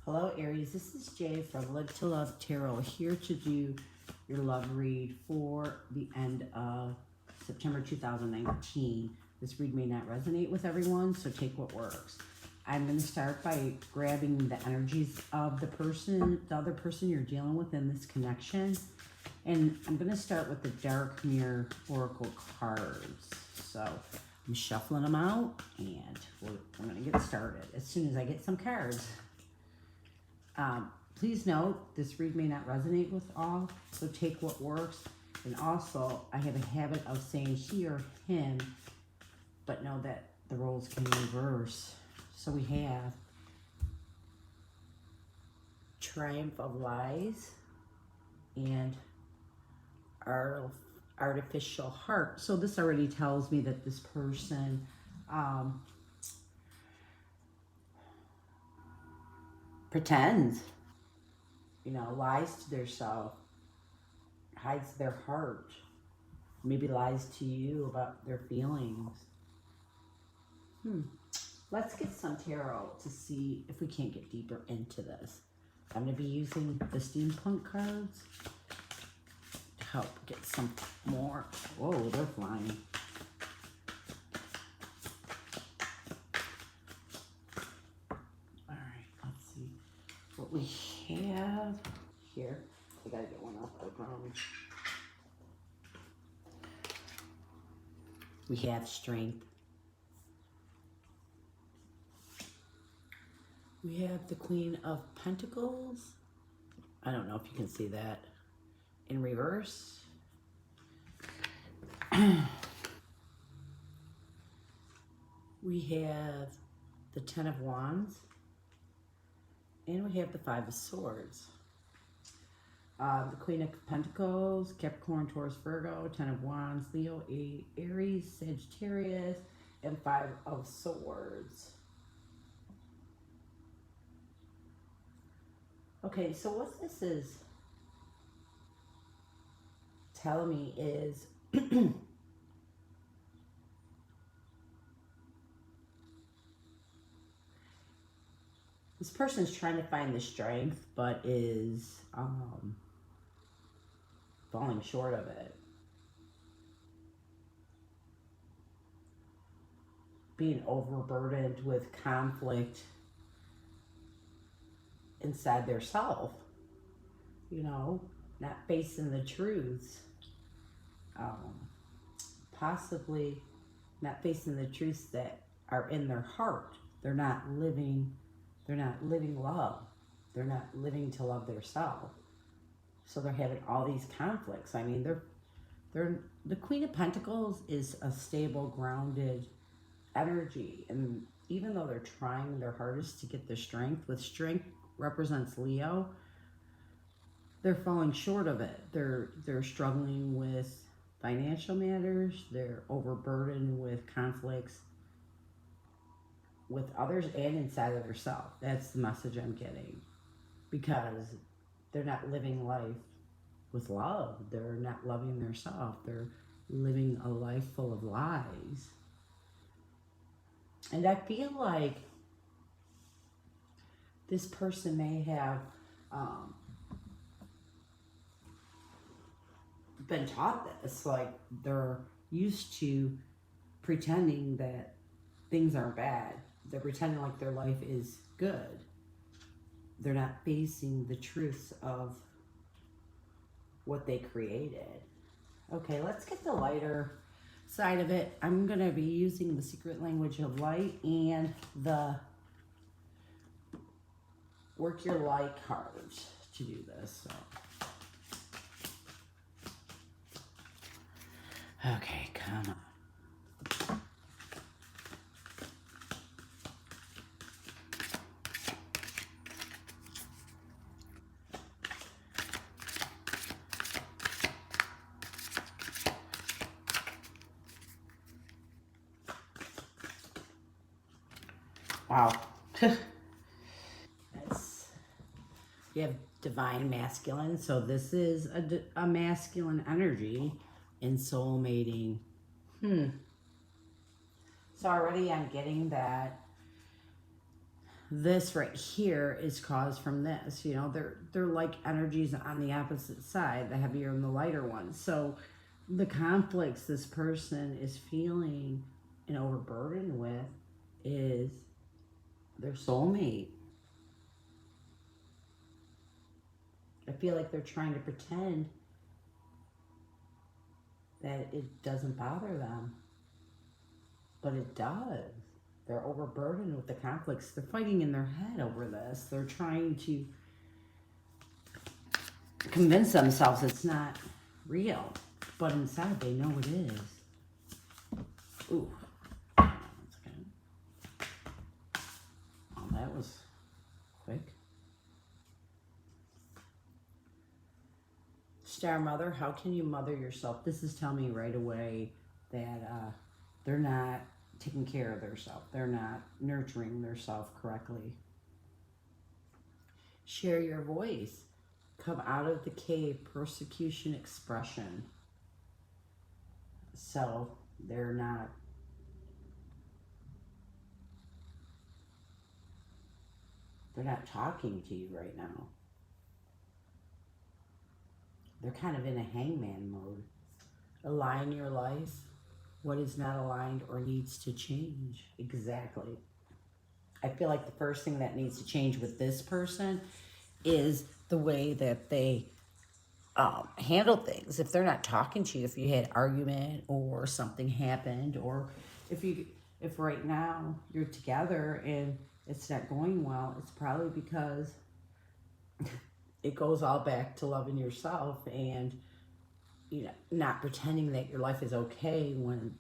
Hello, Aries. This is Jay from Live to Love Tarot, here to do your love read for the end of September 2019. This read may not resonate with everyone, so take what works. I'm going to start by grabbing the energies of the other person you're dealing with in this connection. And I'm going to start with the Dark Mirror Oracle cards. So I'm shuffling them out, and we're going to get started as soon as I get some cards. Please note, this read may not resonate with all, so take what works. And also, I have a habit of saying he or him, but know that the roles can reverse. So we have Triumph of Lies and Artificial Heart. So this already tells me that this person pretends, lies to their self, hides their heart, maybe lies to you about their feelings. Let's get some tarot to see if we can't get deeper into this. I'm going to be using the steampunk cards to help get some more. Whoa, they're flying. What we have here, I gotta get one off the ground. We have Strength. We have the Queen of Pentacles. I don't know if you can see that in reverse. We have the Ten of Wands. And we have the Five of Swords. The Queen of Pentacles, Capricorn, Taurus, Virgo, Ten of Wands, Leo, Aries, Sagittarius, and Five of Swords. Okay, so what this is telling me is this person's trying to find the strength, but is falling short of it. Being overburdened with conflict inside their self, not facing the truths. Possibly not facing the truths that are in their heart. They're not living love. They're not living to love their self. So they're having all these conflicts. I mean, the Queen of Pentacles is a stable, grounded energy. And even though they're trying their hardest to get the strength, with strength represents Leo, they're falling short of it. They're struggling with financial matters. They're overburdened with conflicts with others and inside of themselves. That's the message I'm getting. Because they're not living life with love. They're not loving themselves. They're living a life full of lies. And I feel like this person may have been taught this. Like, they're used to pretending that things aren't bad. They're pretending like their life is good. They're not facing the truths of what they created. Okay, let's get the lighter side of it. I'm going to be using the Secret Language of Light and the Work Your Light cards to do this. Okay, come on. Wow. You have Divine Masculine, so this is a masculine energy in soul mating. So already I'm getting that this right here is caused from this. You know, they're like energies on the opposite side, the heavier and the lighter one. So the conflicts this person is feeling and overburdened with is their soulmate. I feel like they're trying to pretend that it doesn't bother them, but it does. They're overburdened with the conflicts. They're fighting in their head over this. They're trying to convince themselves it's not real, but inside they know it is. Ooh. That's good. Oh, that was quick. Star Mother, how can you mother yourself? This is telling me right away that they're not taking care of themselves. They're not nurturing themselves correctly. Share your voice. Come out of the cave, persecution expression. So they're not talking to you right now. They're kind of in a hangman mode. Align your life. What is not aligned or needs to change? Exactly. I feel like the first thing that needs to change with this person is the way that they handle things. If they're not talking to you, if you had an argument or something happened, or if right now you're together and it's not going well, it's probably because it goes all back to loving yourself and, you know, not pretending that your life is okay when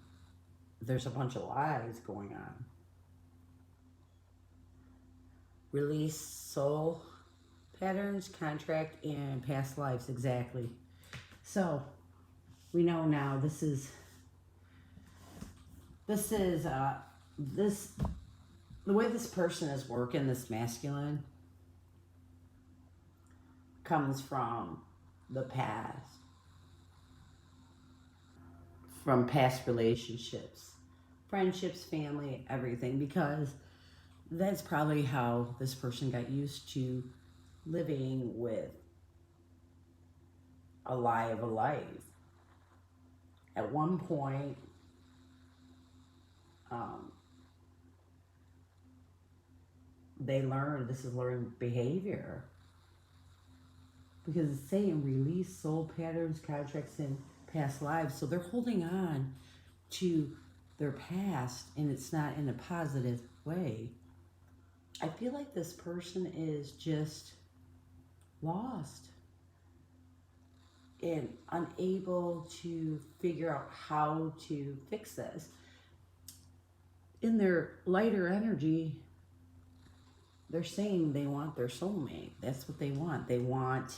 there's a bunch of lies going on. Release soul patterns, contract, and past lives. Exactly. So we know now this the way this person is working, this masculine, comes from the past, from past relationships, friendships, family, everything, because that's probably how this person got used to living with a lie of a life. At one point, they learned, this is learned behavior, because it's saying release soul patterns, contracts, and past lives. So they're holding on to their past, and it's not in a positive way. I feel like this person is just lost and unable to figure out how to fix this. In their lighter energy, they're saying they want their soulmate. That's what they want. They want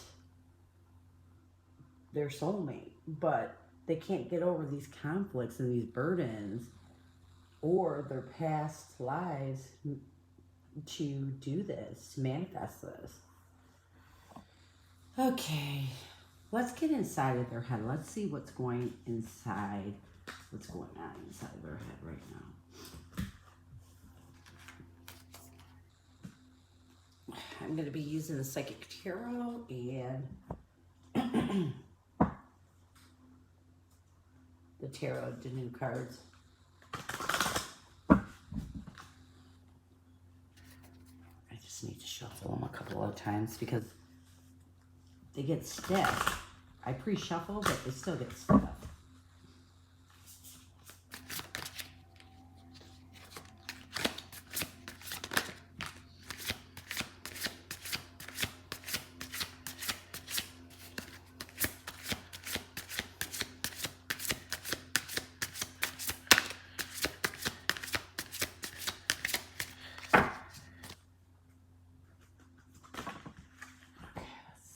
their soulmate, but they can't get over these conflicts and these burdens or their past lives to do this, to manifest this. Okay, let's get inside of their head. Let's see what's going on inside their head right now. I'm going to be using the Psychic Tarot and the Tarot, the new cards. I just need to shuffle them a couple of times because they get stiff. I pre-shuffle, but they still get stiff.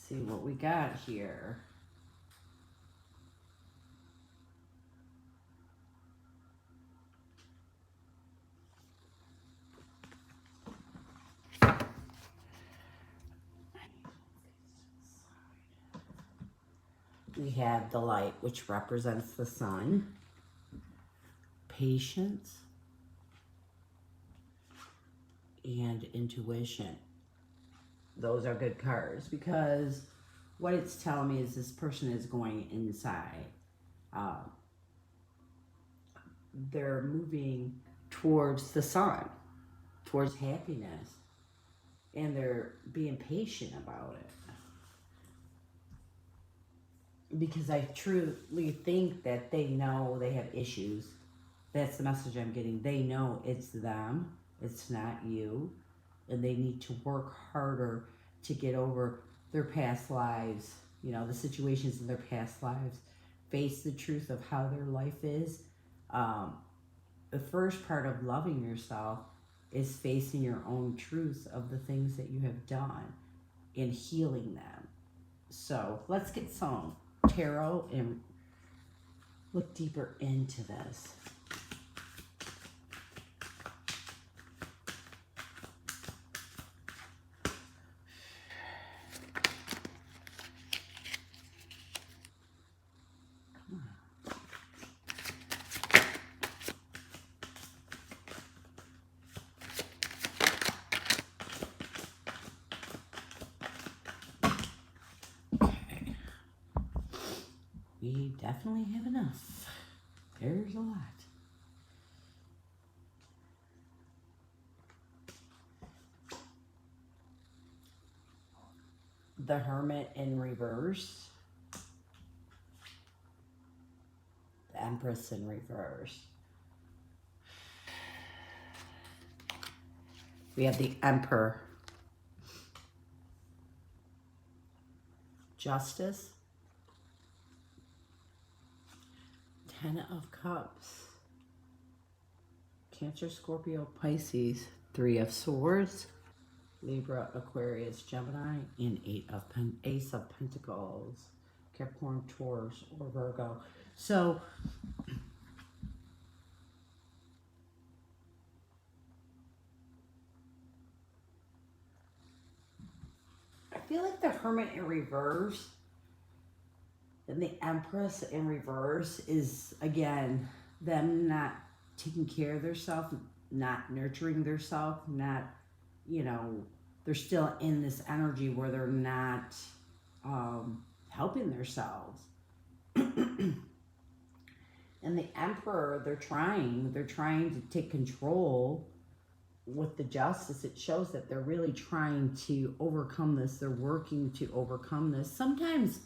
See what we got here. We have the light, which represents the sun, patience, and intuition. Those are good cards because what it's telling me is this person is going inside. Uh, they're moving towards the sun, towards happiness, and they're being patient about it. Because I truly think that they know they have issues. That's the message I'm getting. They know it's them, it's not you, and they need to work harder to get over their past lives, you know, the situations in their past lives, face the truth of how their life is. The first part of loving yourself is facing your own truth of the things that you have done and healing them. So let's get some tarot and look deeper into this. We definitely have enough. There's a lot. The Hermit in reverse. The Empress in reverse. We have the Emperor. Justice. Ten of Cups. Cancer, Scorpio, Pisces. Three of Swords. Libra, Aquarius, Gemini, and Ace of Pentacles. Capricorn, Taurus, or Virgo. So, I feel like the Hermit in reverse and the Empress in reverse is, again, them not taking care of themselves, not nurturing themselves, not, you know, they're still in this energy where they're not helping themselves. And the Emperor, they're trying to take control with the Justice. It shows that they're really trying to overcome this. They're working to overcome this. Sometimes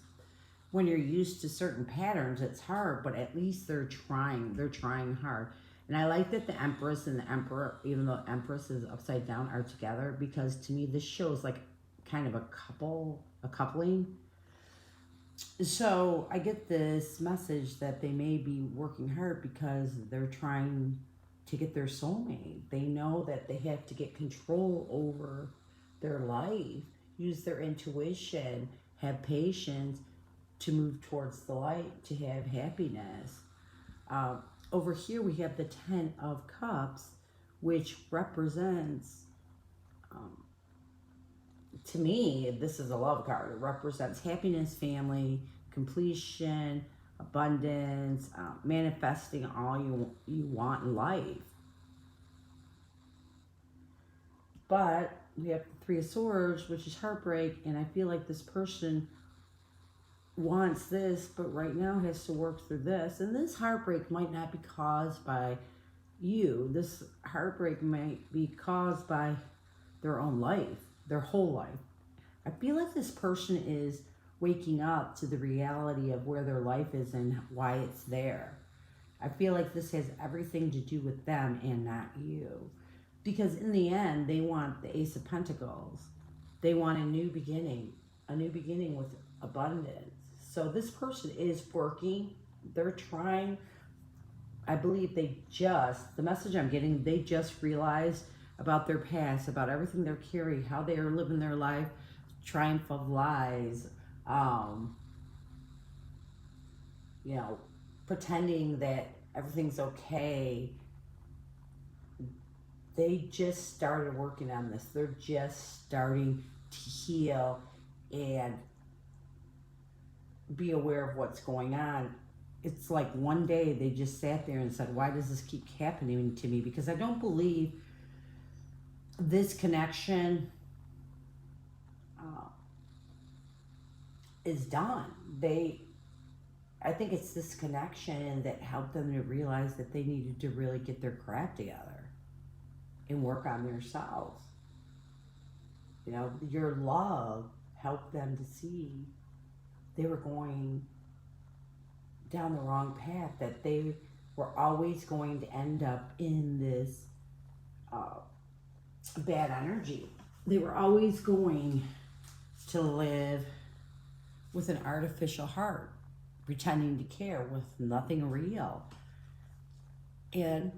when you're used to certain patterns, it's hard, but at least they're trying hard. And I like that the Empress and the Emperor, even though Empress is upside down, are together, because to me this shows like kind of a coupling. So I get this message that they may be working hard because they're trying to get their soulmate. They know that they have to get control over their life, use their intuition, have patience to move towards the light, to have happiness. Over here we have the Ten of Cups, which represents, to me, this is a love card. It represents happiness, family, completion, abundance, manifesting all you want in life. But we have the Three of Swords, which is heartbreak, and I feel like this person wants this, but right now has to work through this. And this heartbreak might not be caused by you. This heartbreak might be caused by their own life, their whole life. I feel like this person is waking up to the reality of where their life is and why it's there. I feel like this has everything to do with them and not you. Because in the end, they want the Ace of Pentacles. They want a new beginning with abundance. So this person is working. They're trying. I believe the message I'm getting, they just realized about their past, about everything they're carrying, how they are living their life, triumph of lies, you know, pretending that everything's okay. They just started working on this. They're just starting to heal and be aware of what's going on. It's like one day they just sat there and said, why does this keep happening to me? Because I don't believe this connection is done. I think it's this connection that helped them to realize that they needed to really get their crap together and work on themselves. You know, your love helped them to see they were going down the wrong path, that they were always going to end up in this bad energy. They were always going to live with an artificial heart, pretending to care with nothing real, and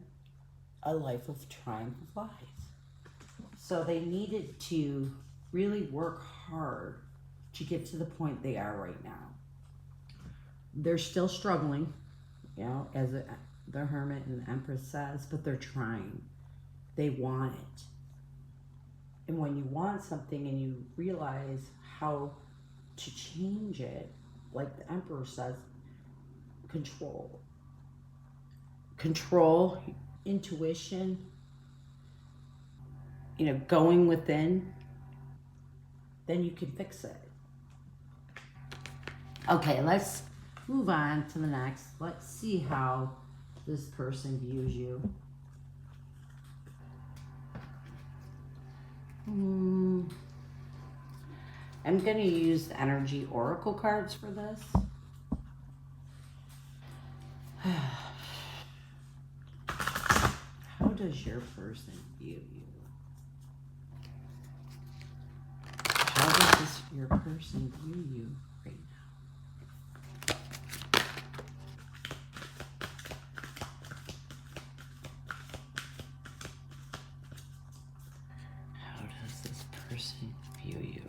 a life of triumph of lies. So they needed to really work hard to get to the point they are right now. They're still struggling, you know, as the Hermit and the Empress says, but they're trying. They want it. And when you want something and you realize how to change it, like the Emperor says, control. Control, intuition, you know, going within, then you can fix it. Okay, let's move on to the next. Let's see how this person views you. I'm going to use the energy oracle cards for this. How does your person view you? How does your person view you right now? How does this person view you?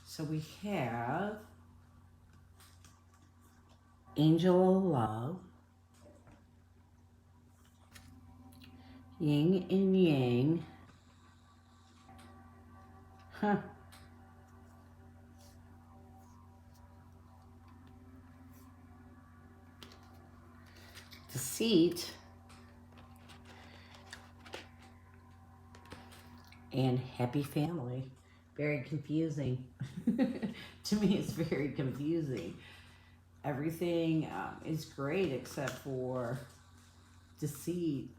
So we have Angel of Love, Yin and Yang, Deceit, and Happy Family. Very confusing. To me, it's very confusing. Everything is great except for deceit.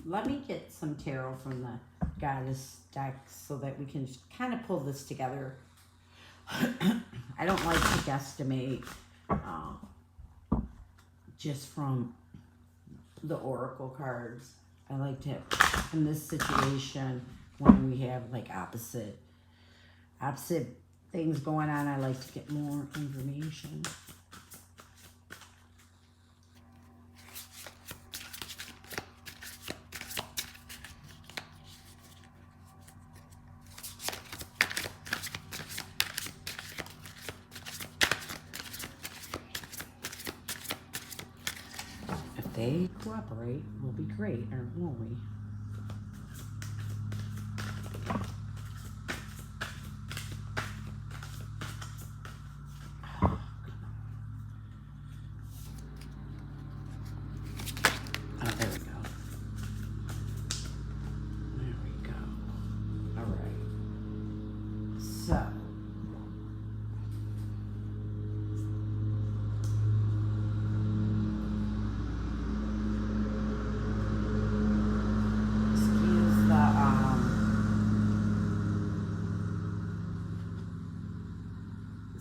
Let me get some tarot from the Goddess deck so that we can kind of pull this together. I don't like to guesstimate just from the oracle cards. I like to, in this situation, when we have like opposite things going on, I like to get more information. If they cooperate, we'll be great, won't we?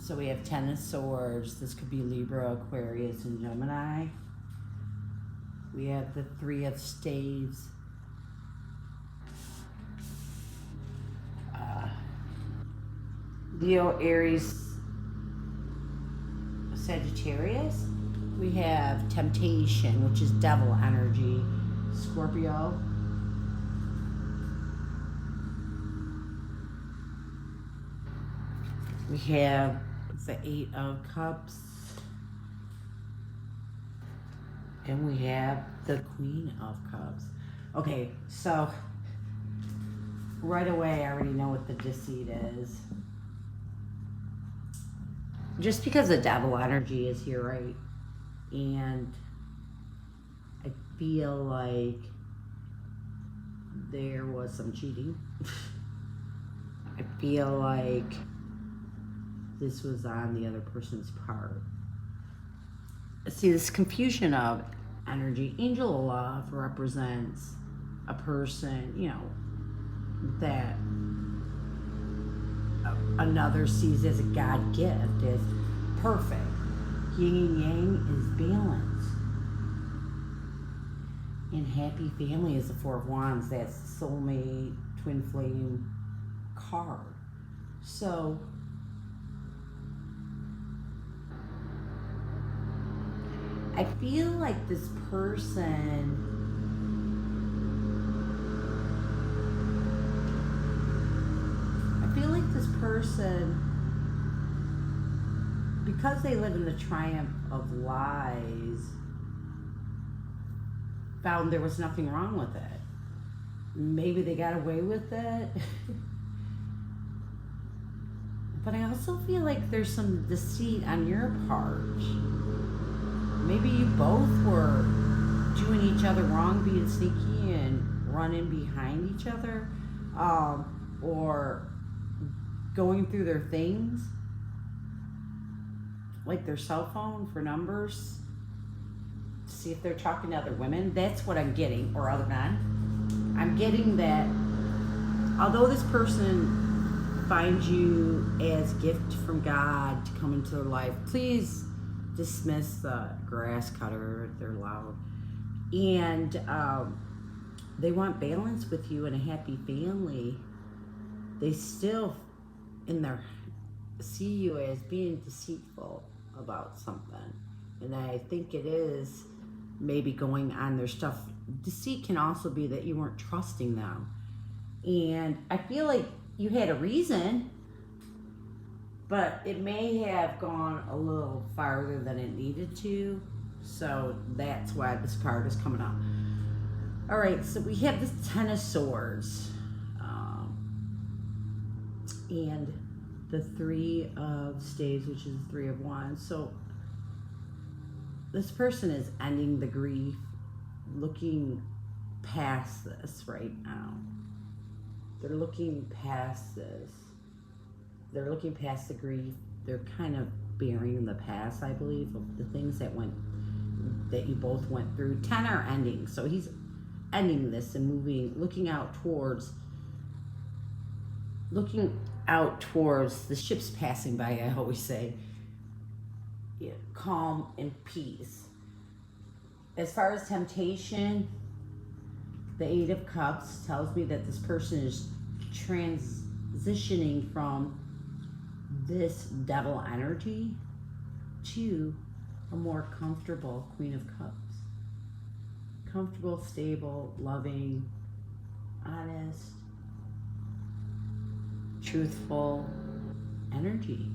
So we have Ten of Swords. This could be Libra, Aquarius, and Gemini. We have the Three of Staves. Leo, Aries, Sagittarius. We have Temptation, which is Devil energy. Scorpio. We have the Eight of Cups. And we have the Queen of Cups. Okay, so right away I already know what the deceit is. Just because the devil energy is here, right? And I feel like there was some cheating. I feel like this was on the other person's part. See, this confusion of energy. Angel of love represents a person, you know, that another sees as a God gift, as perfect. Yin and yang is balance. And happy family is the Four of Wands. That's the soulmate, twin flame card. So I feel like this person because they live in the triumph of lies, found there was nothing wrong with it. Maybe they got away with it. But I also feel like there's some deceit on your part. Maybe you both were doing each other wrong, being sneaky and running behind each other, or going through their things, like their cell phone for numbers, to see if they're talking to other women. That's what I'm getting, or other men. I'm getting that although this person finds you as gift from God to come into their life, please dismiss the grass cutter. They're loud. And they want balance with you and a happy family. They still in their see you as being deceitful about something, and I think it is maybe going on their stuff. Deceit can also be that you weren't trusting them, and I feel like you had a reason, but it may have gone a little farther than it needed to, so that's why this card is coming up. All right, so we have this Ten of Swords, and the Three of Staves, which is the Three of Wands. So this person is ending the grief, looking past this right now. They're looking past this. They're looking past the grief. They're kind of burying the past, I believe, of the things that you both went through. 10 are ending. So he's ending this and moving, looking out towards the ships passing by, I always say. Yeah, calm and peace. As far as temptation, the Eight of Cups tells me that this person is transitioning from this devil energy to a more comfortable Queen of Cups. Comfortable, stable, loving, honest, truthful energy.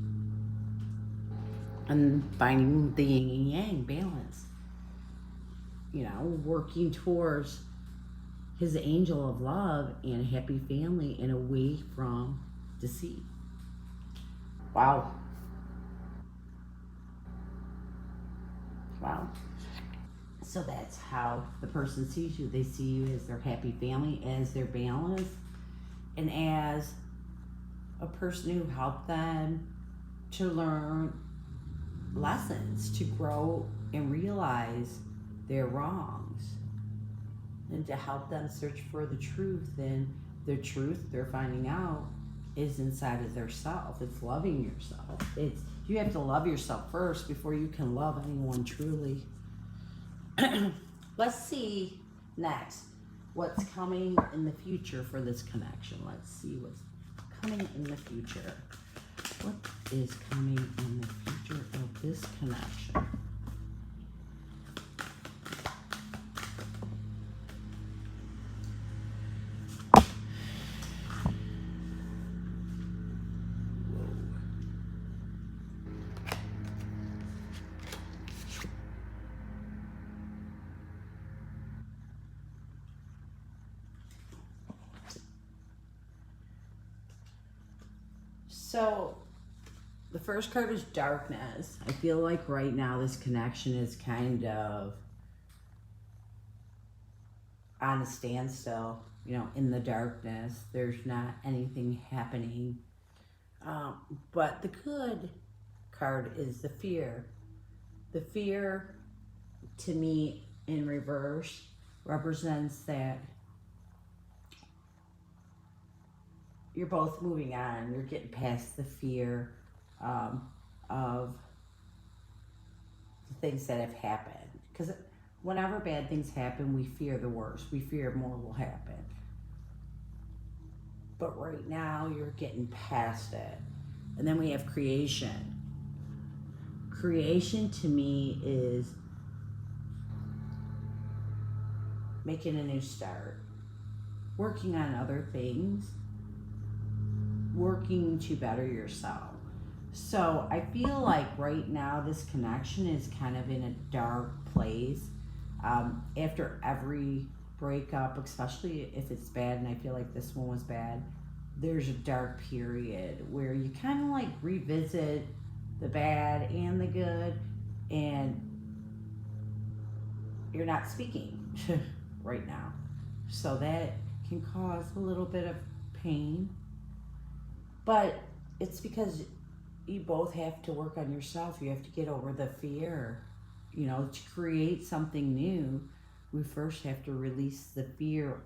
And finding the yin and yang balance. You know, working towards his angel of love and a happy family and away from deceit. Wow. Wow. So that's how the person sees you. They see you as their happy family, as their balance, and as a person who helped them to learn lessons, to grow and realize their wrongs, and to help them search for the truth. And the truth they're finding out is inside of their self. It's loving yourself. You have to love yourself first before you can love anyone truly. Let's see next what's coming in the future for this connection. Let's see what's coming in the future. What is coming in the future of this connection? So the first card is darkness. I feel like right now this connection is kind of on a standstill. in the darkness. There's not anything happening. But the good card is the fear. The fear, to me, in reverse, represents that you're both moving on. You're getting past the fear of the things that have happened. Because whenever bad things happen, we fear the worst. We fear more will happen. But right now, you're getting past it. And then we have creation. Creation, to me, is making a new start, working on other things, working to better yourself. So I feel like right now this connection is kind of in a dark place. After every breakup, especially if it's bad, and I feel like this one was bad, there's a dark period where you kind of like revisit the bad and the good, and you're not speaking right now. So that can cause a little bit of pain. But it's because you both have to work on yourself. You have to get over the fear. To create something new, we first have to release the fear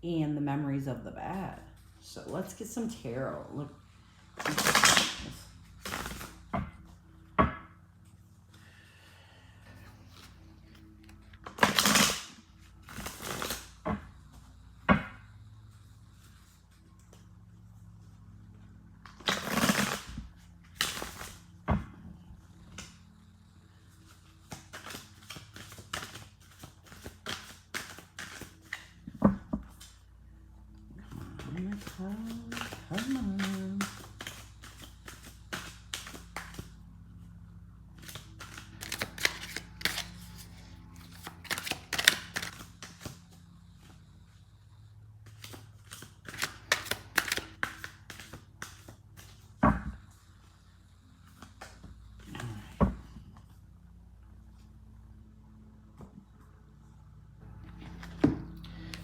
and the memories of the bad. So let's get some tarot. Look. Come on.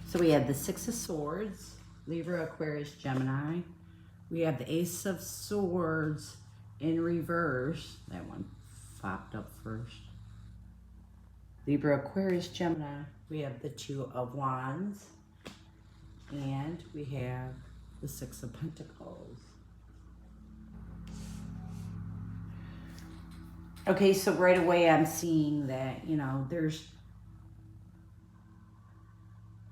So we have the Six of Swords, Libra, Aquarius, Gemini. We have the Ace of Swords in reverse. That one popped up first. Libra, Aquarius, Gemini. We have the Two of Wands. And we have the Six of Pentacles. Okay, so right away I'm seeing that, there's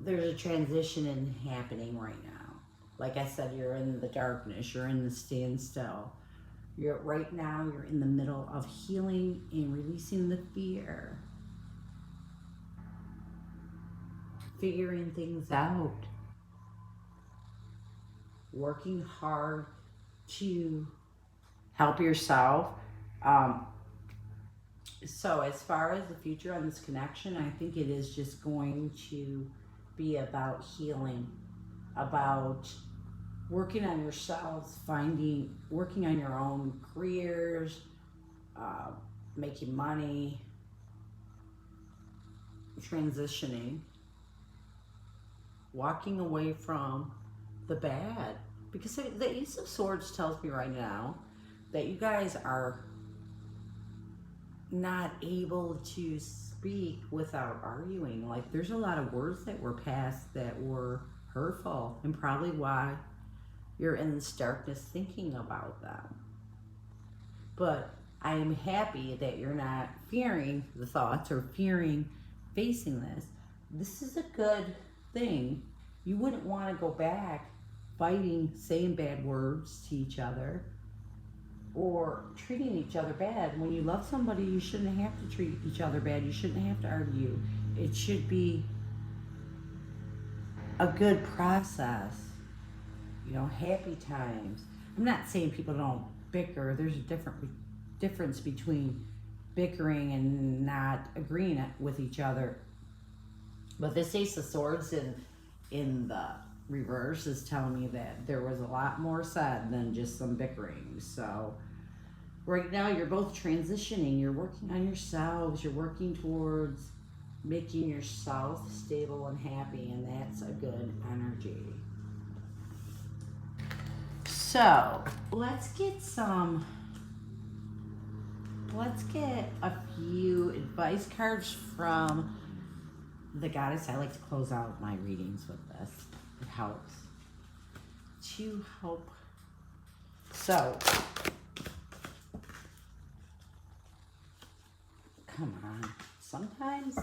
a transition happening right now. Like I said, you're in the darkness, you're in the standstill. Right now, you're in the middle of healing and releasing the fear. Figuring things out. Working hard to help yourself. So as far as the future on this connection, I think it is just going to be about healing, about working on yourselves, working on your own careers, making money, transitioning, walking away from the bad. Because the Ace of Swords tells me right now that you guys are not able to speak without arguing. Like, there's a lot of words that were passed that were hurtful, and probably why you're in this darkness thinking about them. But I am happy that you're not fearing the thoughts or fearing facing this. This is a good thing. You wouldn't want to go back fighting, saying bad words to each other, or treating each other bad. When you love somebody, you shouldn't have to treat each other bad. You shouldn't have to argue. It should be a good process. Happy times. I'm not saying people don't bicker. There's a difference between bickering and not agreeing with each other. But this Ace of Swords in the reverse is telling me that there was a lot more said than just some bickering. So right now you're both transitioning. You're working on yourselves. You're working towards making yourself stable and happy, and that's a good energy. So let's get a few advice cards from the goddess. I like to close out my readings with this. It helps to help. So, come on. Sometimes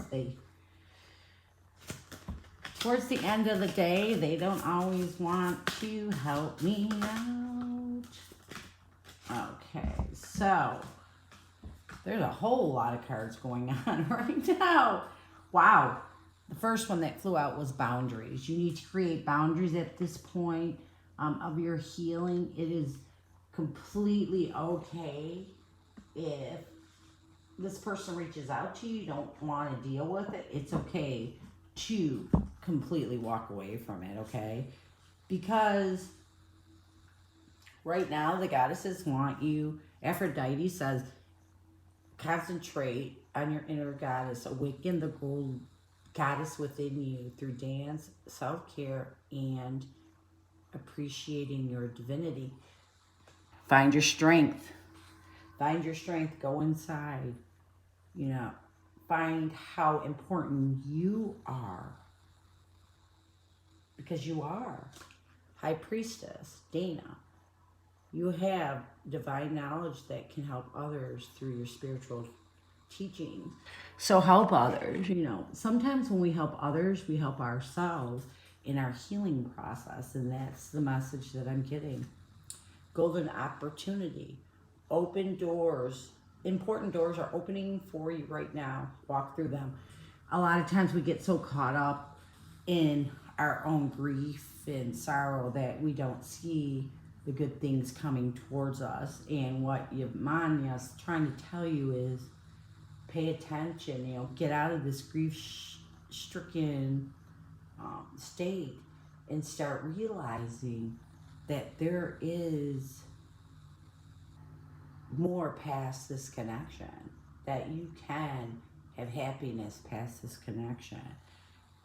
towards the end of the day, they don't always want to help me out. Okay, so there's a whole lot of cards going on right now. Wow. The first one that flew out was boundaries. You need to create boundaries at this point of your healing. It is completely okay if this person reaches out to you, you don't want to deal with it. It's okay to completely walk away from it, okay? Because right now the goddesses want you, Aphrodite says, concentrate on your inner goddess, awaken the gold goddess within you through dance, self-care, and appreciating your divinity. Find your strength. Find your strength. Go inside. You know, find how important you are. Because you are. High Priestess, Dana. You have divine knowledge that can help others through your spiritual teachings. So help others. You know, sometimes when we help others, we help ourselves in our healing process. And that's the message that I'm getting. Golden opportunity. Open doors. Important doors are opening for you right now. Walk through them. A lot of times we get so caught up in our own grief and sorrow that we don't see the good things coming towards us. And what Manya's trying to tell you is pay attention, you know, get out of this grief-stricken state and start realizing that there is more past this connection, that you can have happiness past this connection.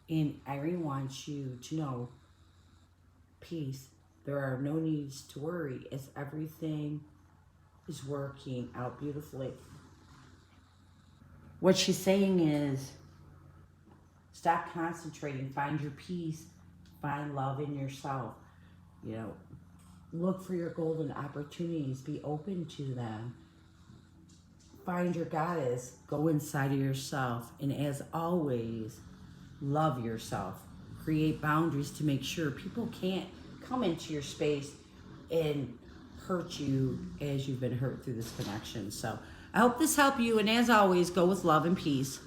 And Irene wants you to know peace. There are no needs to worry as everything is working out beautifully. What she's saying is stop concentrating, find your peace, find love in yourself. You know, look for your golden opportunities, be open to them. Find your goddess, go inside of yourself, and as always, love yourself. Create boundaries to make sure people can't come into your space and hurt you as you've been hurt through this connection. So I hope this helped you, and as always, go with love and peace.